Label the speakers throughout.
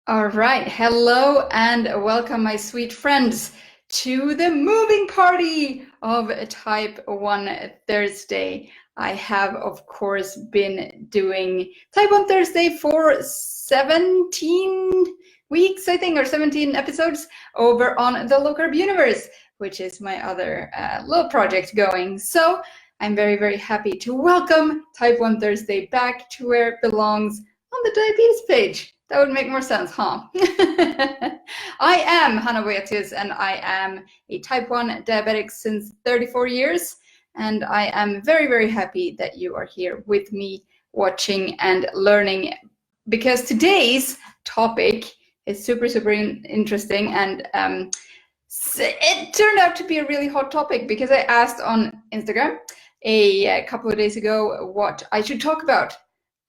Speaker 1: All right. Hello and welcome, my sweet friends, to the moving party of Type 1 Thursday. I have, of course, been doing Type 1 Thursday for 17 weeks, I think, or 17 episodes over on the Low Carb Universe, which is my other little project going. So I'm very, very happy to welcome Type 1 Thursday back to where it belongs on the diabetes page. That would make more sense, huh? I am Hanna, and I am a type 1 diabetic since 34 years. And I am very, very happy that you are here with me watching and learning, because today's topic is super, super interesting. And it turned out to be a really hot topic because I asked on Instagram a couple of days ago what I should talk about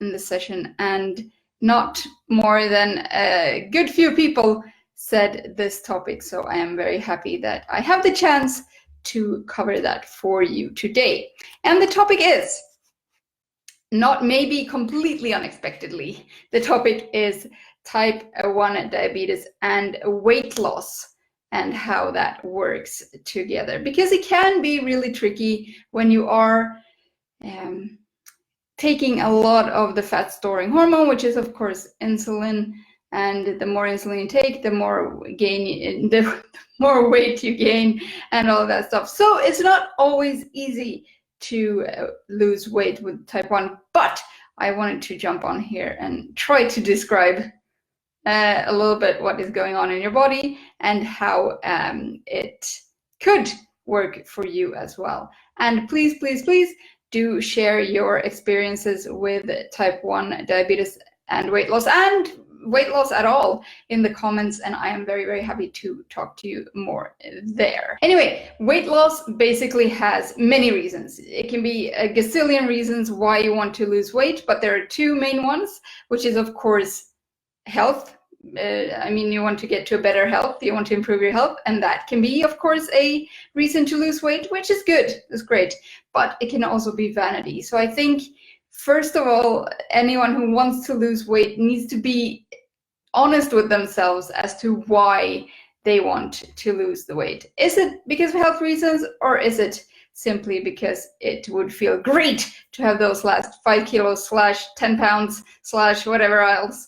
Speaker 1: in this session, and not more than a good few people said this topic. So I am very happy that I have the chance to cover that for you today. And the topic is, not maybe completely unexpectedly, the topic is type 1 diabetes and weight loss and how that works together, because it can be really tricky when you are taking a lot of the fat storing hormone, which is of course insulin, and the more insulin you take, the more weight you gain and all that stuff. So it's not always easy to lose weight with type 1, but I wanted to jump on here and try to describe a little bit what is going on in your body and how it could work for you as well. And please, please, please do share your experiences with type 1 diabetes and weight loss at all in the comments, and I am very, very happy to talk to you more there. Anyway, weight loss basically has many reasons. It can be a gazillion reasons why you want to lose weight, but there are two main ones, which is of course health. You want to get to a better health, you want to improve your health, and that can be, of course, a reason to lose weight, which is good, it's great, but it can also be vanity. So I think, first of all, anyone who wants to lose weight needs to be honest with themselves as to why they want to lose the weight. Is it because of health reasons, or is it simply because it would feel great to have those last 5 kilos / 10 pounds / whatever else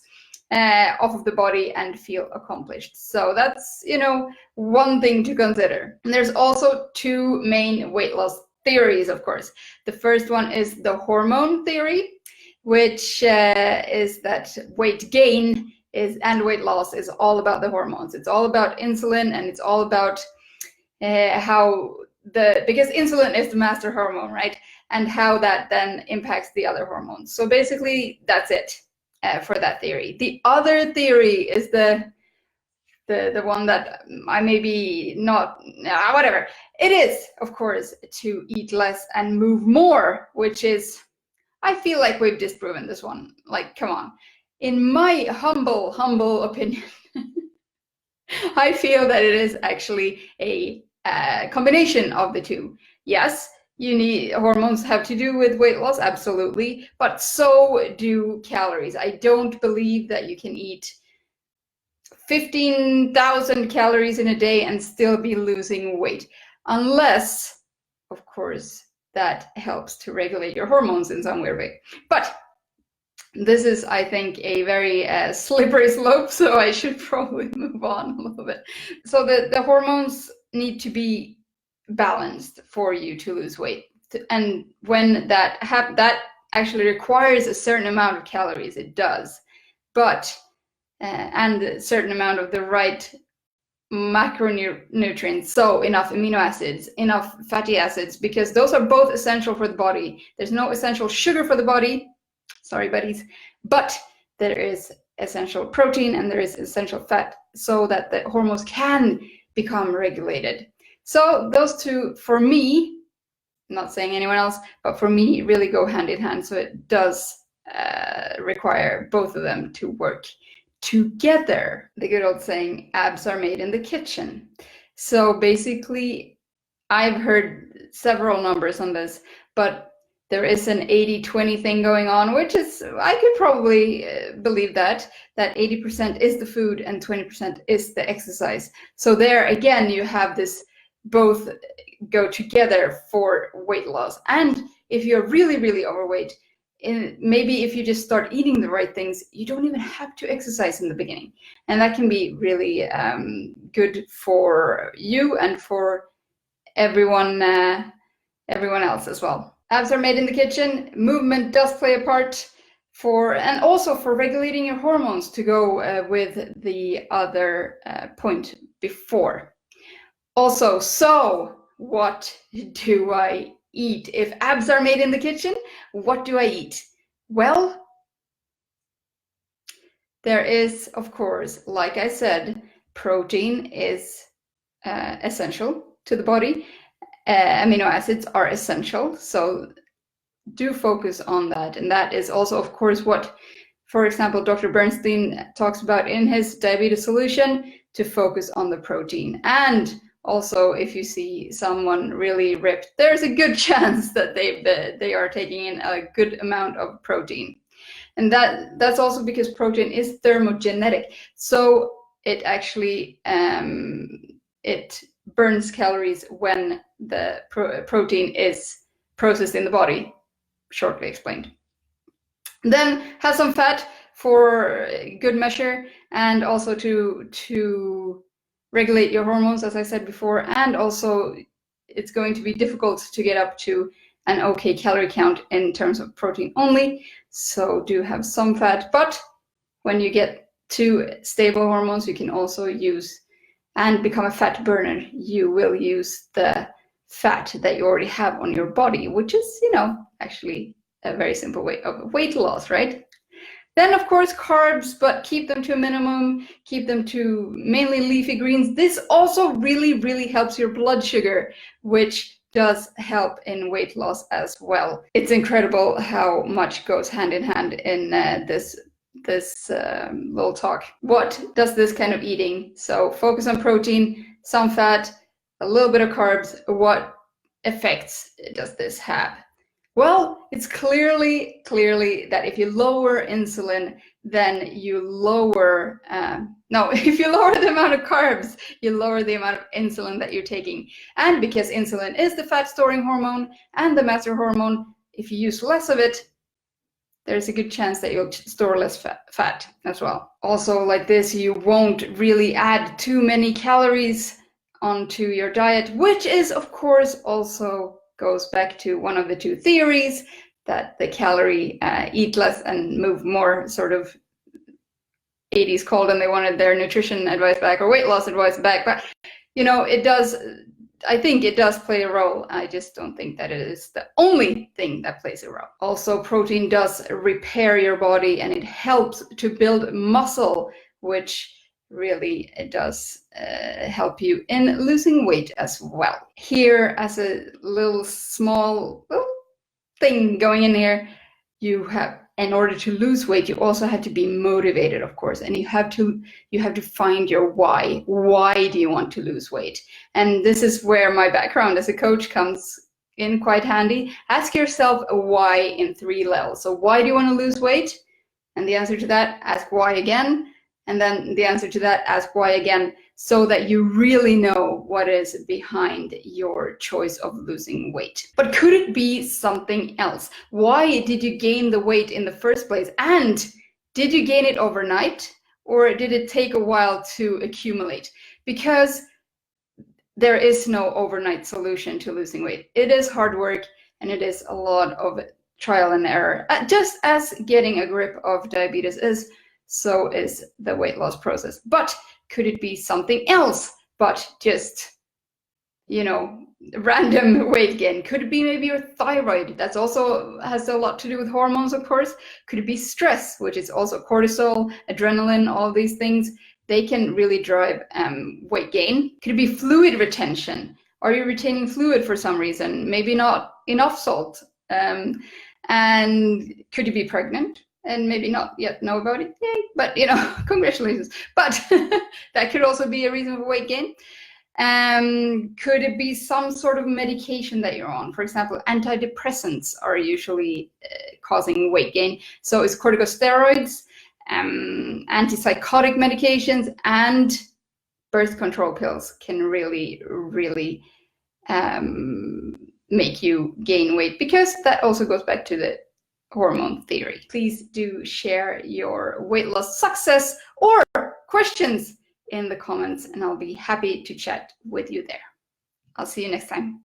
Speaker 1: off of the body and feel accomplished? So that's, one thing to consider. And there's also two main weight loss theories, of course. The first one is the hormone theory, which is that weight gain and weight loss is all about the hormones. It's all about insulin, and it's all about because insulin is the master hormone, right? And how that then impacts the other hormones. So basically, that's it. For that theory. The other theory is the one that I maybe not, whatever. It is, of course, to eat less and move more, which is, I feel like we've disproven this one. Like, come on. In my humble opinion, I feel that it is actually a combination of the two. Yes, hormones have to do with weight loss, absolutely, but so do calories. I don't believe that you can eat 15,000 calories in a day and still be losing weight, unless, of course, that helps to regulate your hormones in some weird way. But this is, I think, a very slippery slope, so I should probably move on a little bit. So the hormones need to be balanced for you to lose weight, and when that actually requires a certain amount of calories, it does, but and a certain amount of the right macronutrients, so enough amino acids, enough fatty acids, because those are both essential for the body. There's no essential sugar for the body, sorry buddies, but there is essential protein and there is essential fat, so that the hormones can become regulated. So those two, for me, I'm not saying anyone else, but for me, really go hand in hand. So it does require both of them to work together. The good old saying, abs are made in the kitchen. So basically, I've heard several numbers on this, but there is an 80-20 thing going on, which is, I could probably believe that 80% is the food and 20% is the exercise. So there again, you have this both go together for weight loss. And if you're really, really overweight, maybe if you just start eating the right things, you don't even have to exercise in the beginning. And that can be really good for you and for everyone else as well. Abs are made in the kitchen. Movement does play a part and also for regulating your hormones, to go with the other point before. Also, so what do I eat? If abs are made in the kitchen, what do I eat? Well, there is, of course, like I said, protein is essential to the body. Amino acids are essential, so do focus on that. And that is also, of course, what, for example, Dr. Bernstein talks about in his diabetes solution, to focus on the protein. And also, if you see someone really ripped, there's a good chance that they are taking in a good amount of protein. And that's also because protein is thermogenetic. So it actually it burns calories when the protein is processed in the body, shortly explained. Then have some fat for good measure, and also to regulate your hormones, as I said before. And also, it's going to be difficult to get up to an okay calorie count in terms of protein only. So do have some fat, but when you get to stable hormones, you can also use and become a fat burner. You will use the fat that you already have on your body, which is, actually a very simple way of weight loss, right? Then, of course, carbs, but keep them to a minimum. Keep them to mainly leafy greens. This also really, really helps your blood sugar, which does help in weight loss as well. It's incredible how much goes hand in hand in this little talk. What does this kind of eating? So focus on protein, some fat, a little bit of carbs. What effects does this have? Well, it's clearly that if you lower insulin, then you lower, if you lower the amount of carbs, you lower the amount of insulin that you're taking. And because insulin is the fat storing hormone and the master hormone, if you use less of it, there's a good chance that you'll store less fat as well. Also, like this, you won't really add too many calories onto your diet, which is, of course, also goes back to one of the two theories, that the calorie eat less and move more, sort of 80s called, and they wanted their nutrition advice back or weight loss advice back. But, it does, I think it does play a role. I just don't think that it is the only thing that plays a role. Also, protein does repair your body, and it helps to build muscle, which really it does help you in losing weight as well. Here, as a little small thing going in here, you have, in order to lose weight, you also have to be motivated, of course, and you have to find your why. Why do you want to lose weight? And this is where my background as a coach comes in quite handy. Ask yourself a why in 3 levels. So why do you want to lose weight? And the answer to that, ask why again. And then the answer to that, ask why again, so that you really know what is behind your choice of losing weight. But could it be something else? Why did you gain the weight in the first place? And did you gain it overnight, or did it take a while to accumulate? Because there is no overnight solution to losing weight. It is hard work, and it is a lot of trial and error. Just as getting a grip of diabetes is, so is the weight loss process. But could it be something else but just, random weight gain? Could it be maybe your thyroid? That's also has a lot to do with hormones, of course. Could it be stress, which is also cortisol, adrenaline, all these things? They can really drive weight gain. Could it be fluid retention? Are you retaining fluid for some reason? Maybe not enough salt. And could you be pregnant and maybe not yet know about it? Yay, but congratulations. But that could also be a reason for weight gain. Could it be some sort of medication that you're on? For example, antidepressants are usually causing weight gain. So it's corticosteroids, antipsychotic medications, and birth control pills can really, really make you gain weight, because that also goes back to the hormone theory. Please do share your weight loss success or questions in the comments, and I'll be happy to chat with you there. I'll see you next time.